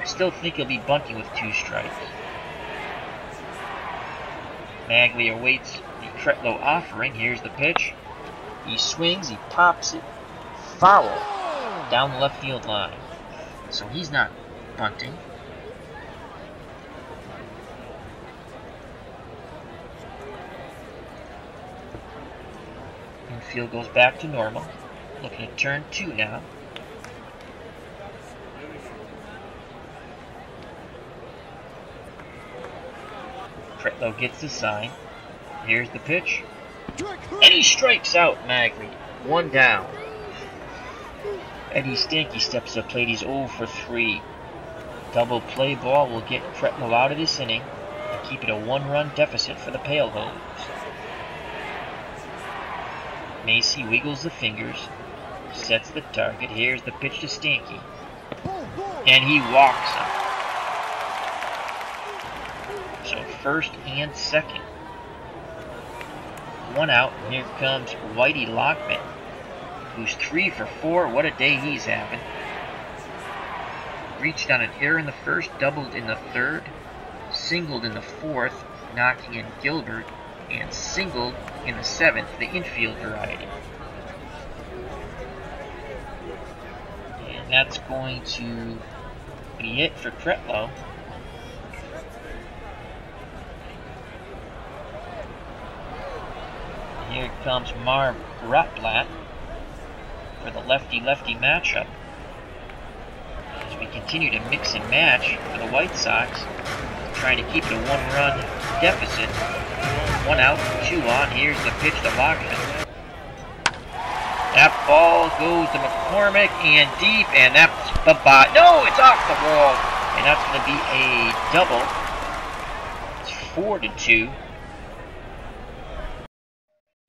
I still think he'll be bunting with 2 strikes. Magley awaits the Kretlow offering. Here's the pitch. He swings, he pops it, foul, down the left field line. So he's not bunting. Infield goes back to normal. Looking at turn 2 now. Kretlow gets the sign. Here's the pitch. And he strikes out Magley. 1 down. Eddie Stanky steps to the plate. He's 0 for 3. Double play ball will get Kretlow out of this inning and keep it a 1-run deficit for the Pale Hose. Macy wiggles the fingers. Sets the target. Here's the pitch to Stanky. And he walks him. So first and second. 1 out, and here comes Whitey Lockman, who's 3 for 4. What a day he's having. Reached on an error in the first, doubled in the third, singled in the fourth, knocking in Gilbert, and singled in the 7th, the infield variety. And that's going to be it for Kretlow. Here comes Marv Rotblatt for the lefty-lefty matchup. As we continue to mix and match for the White Sox, trying to keep it a 1-run deficit. 1 out, 2 on. Here's the pitch to Lockman. That ball goes to McCormick and deep, and that's bye-bye. No, it's off the wall, and that's going to be a double. It's 4-2.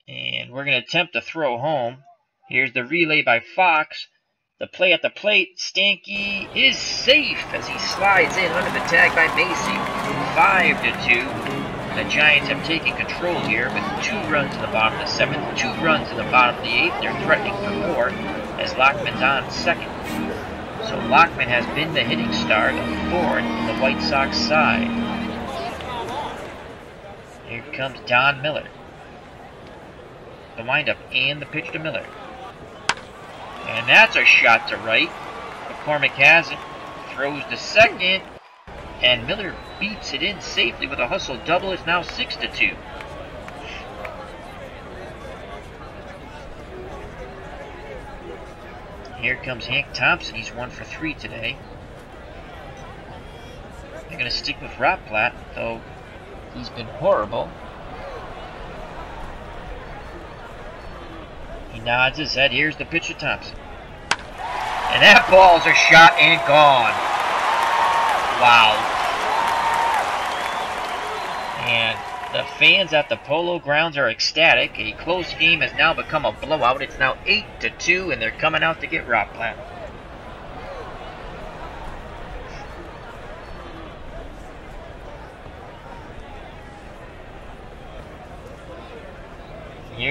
And we're going to attempt to throw home. Here's the relay by Fox. The play at the plate. Stanky is safe as he slides in under the tag by Macy. 5-2. The Giants have taken control here with 2 runs in the bottom of the 7th, 2 runs in the bottom of the 8th. They're threatening for more as Lockman's on second. So Lockman has been the hitting star, the 4th in the White Sox side. Here comes Don Miller. The windup and the pitch to Miller. And that's a shot to right. McCormick has it. Throws to second. And Miller beats it in safely with a hustle double. It's now 6-2. Here comes Hank Thompson. He's 1 for 3 today. They're going to stick with Rotblatt, though he's been horrible. He nods his head. Here's the pitch to Thompson. And that ball's a shot and gone. Wow. And the fans at the Polo Grounds are ecstatic. A close game has now become a blowout. It's now 8-2, and they're coming out to get Rotblatt.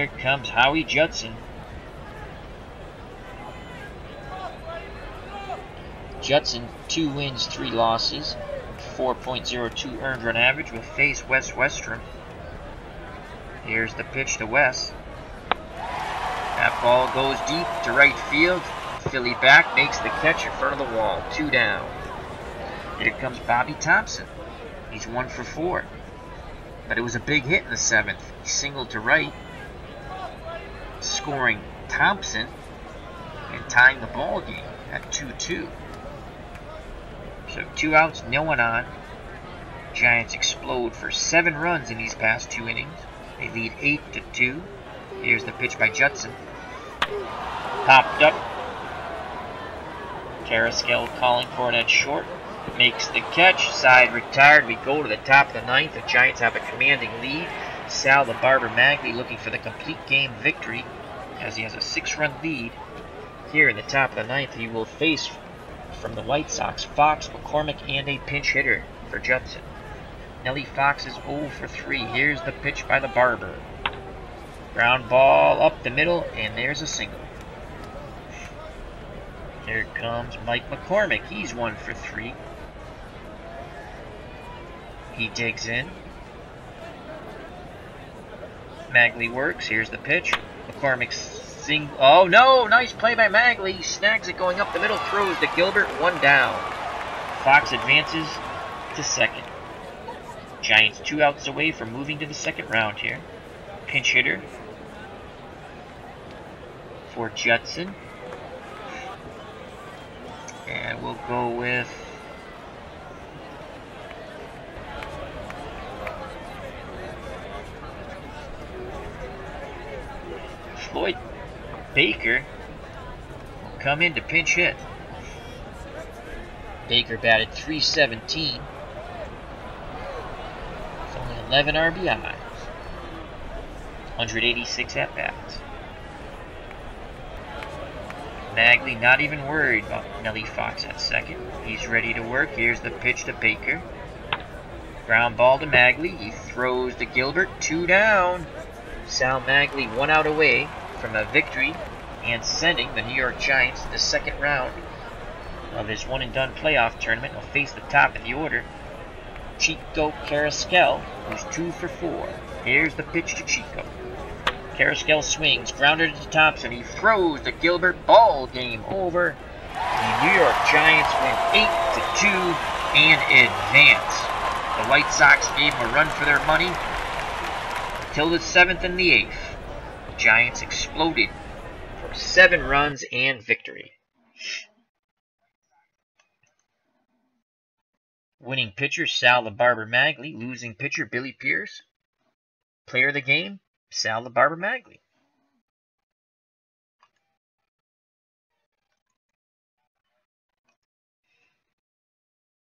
Here comes Howie Judson. Judson, 2 wins, 3 losses, 4.02 earned run average, will face Wes Westrom. Here's the pitch to Wes. That ball goes deep to right field. Philly back makes the catch in front of the wall. 2 down. Here comes Bobby Thompson. He's 1 for 4. But it was a big hit in the 7th. He singled to right, scoring Thompson and tying the ball game at 2-2. So 2 outs, no one on. Giants explode for 7 runs in these past 2 innings. They lead 8-2. Here's the pitch by Judson. Popped up. Carrasquel calling for it at short. Makes the catch. Side retired. We go to the top of the 9th. The Giants have a commanding lead. Sal the Barber Magley looking for the complete game victory as he has a 6-run lead. Here in the top of the 9th, he will face from the White Sox Fox, McCormick, and a pinch hitter for Judson. Nellie Fox is 0 for 3. Here's the pitch by the Barber. Ground ball up the middle, and there's a single. Here comes Mike McCormick. He's 1 for 3. He digs in. Magley works. Here's the pitch. McCormick's oh no! Nice play by Magley. He snags it going up the middle, throws to Gilbert. 1 down. Fox advances to second. Giants 2 outs away from moving to the 2nd round here. Pinch hitter for Judson. And we'll go with Floyd Baker. Will come in to pinch hit. Baker batted .317. It's only 11 RBIs. 186 at-bats. Magley not even worried about Nellie Fox at second. He's ready to work. Here's the pitch to Baker. Ground ball to Magley. He throws to Gilbert. 2 down. Sal Magley 1 out away from a victory and sending the New York Giants to the 2nd round of this one-and-done playoff tournament. Will face the top of the order, Chico Carrasquel, who's 2 for 4. Here's the pitch to Chico. Carrasquel swings, grounded to Thompson. He throws to Gilbert. Ball game over. The New York Giants win 8-2 and advance. The White Sox gave them a run for their money until the 7th and the 8th. The Giants exploded for 7 runs and victory. Winning pitcher Sal the Barber Magley. Losing pitcher Billy Pierce. Player of the game Sal the Barber Magley.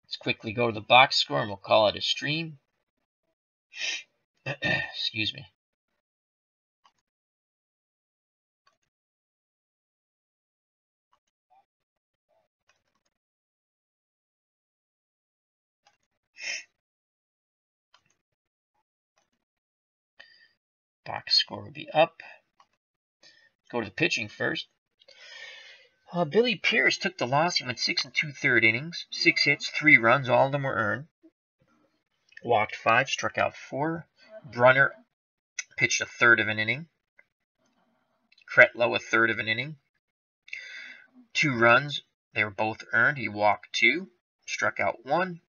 Let's quickly go to the box score and we'll call it a stream. Excuse me. Box score will be up. Go to the pitching first. Billy Pierce took the loss. He went 6 2/3 innings, 6 hits, 3 runs. All of them were earned. Walked 5, struck out 4. Brunner pitched a third of an inning. Kretlow a third of an inning. 2 runs. They were both earned. He walked 2, struck out 1.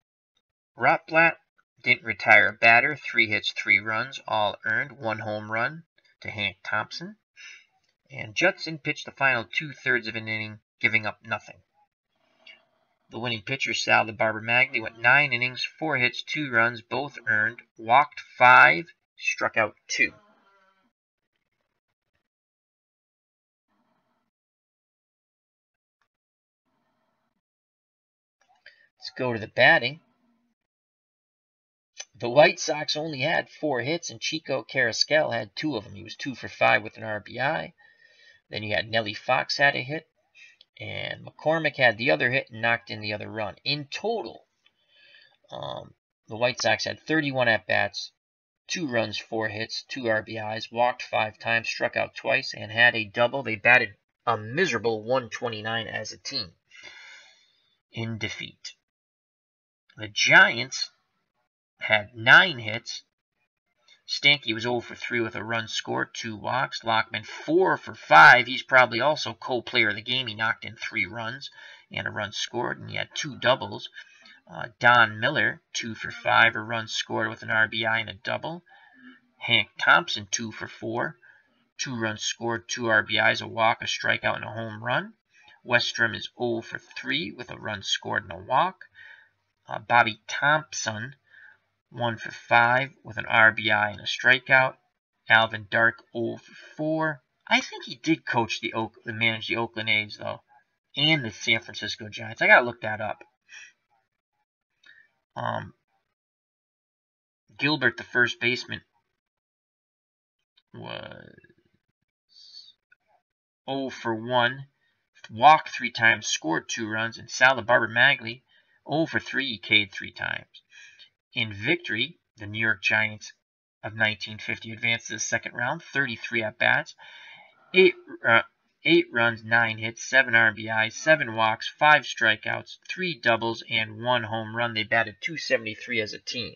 Rotblatt didn't retire a batter. 3 hits, 3 runs, all earned. 1 home run to Hank Thompson. And Judson pitched the final 2/3 of an inning, giving up nothing. The winning pitcher, Sal the Barber Magley, went 9 innings, 4 hits, 2 runs, both earned. Walked 5, struck out 2. Let's go to the batting. The White Sox only had 4 hits, and Chico Carrasquel had 2 of them. He was 2 for 5 with an RBI. Then you had Nellie Fox had a hit, and McCormick had the other hit and knocked in the other run. In total, the White Sox had 31 at-bats, 2 runs, 4 hits, 2 RBIs, walked 5 times, struck out twice, and had a double. They batted a miserable 129 as a team in defeat. The Giants had 9 hits. Stanky was 0 for 3 with a run scored, 2 walks. Lockman 4 for 5. He's probably also co-player of the game. He knocked in 3 runs and a run scored, and he had 2 doubles. Don Miller, 2 for 5, a run scored with an RBI and a double. Hank Thompson, 2 for 4, 2 runs scored, 2 RBIs, a walk, a strikeout, and a home run. Westrom is 0 for 3 with a run scored and a walk. Bobby Thompson, 1 for 5 with an RBI and a strikeout. Alvin Dark, 0 for 4. I think he did manage the Oakland A's, though, and the San Francisco Giants. I gotta look that up. Gilbert, the first baseman, was 0 for 1, walked 3 times, scored 2 runs, and Sal the Barber Magley, 0 for 3, he K'd 3 times. In victory, the New York Giants of 1950 advanced to the second round, 33 at-bats, 8 runs, 9 hits, 7 RBIs, 7 walks, 5 strikeouts, 3 doubles, and 1 home run. They batted .273 as a team.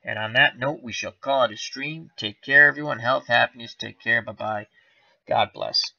And on that note, we shall call it a stream. Take care, everyone. Health, happiness. Take care. Bye-bye. God bless.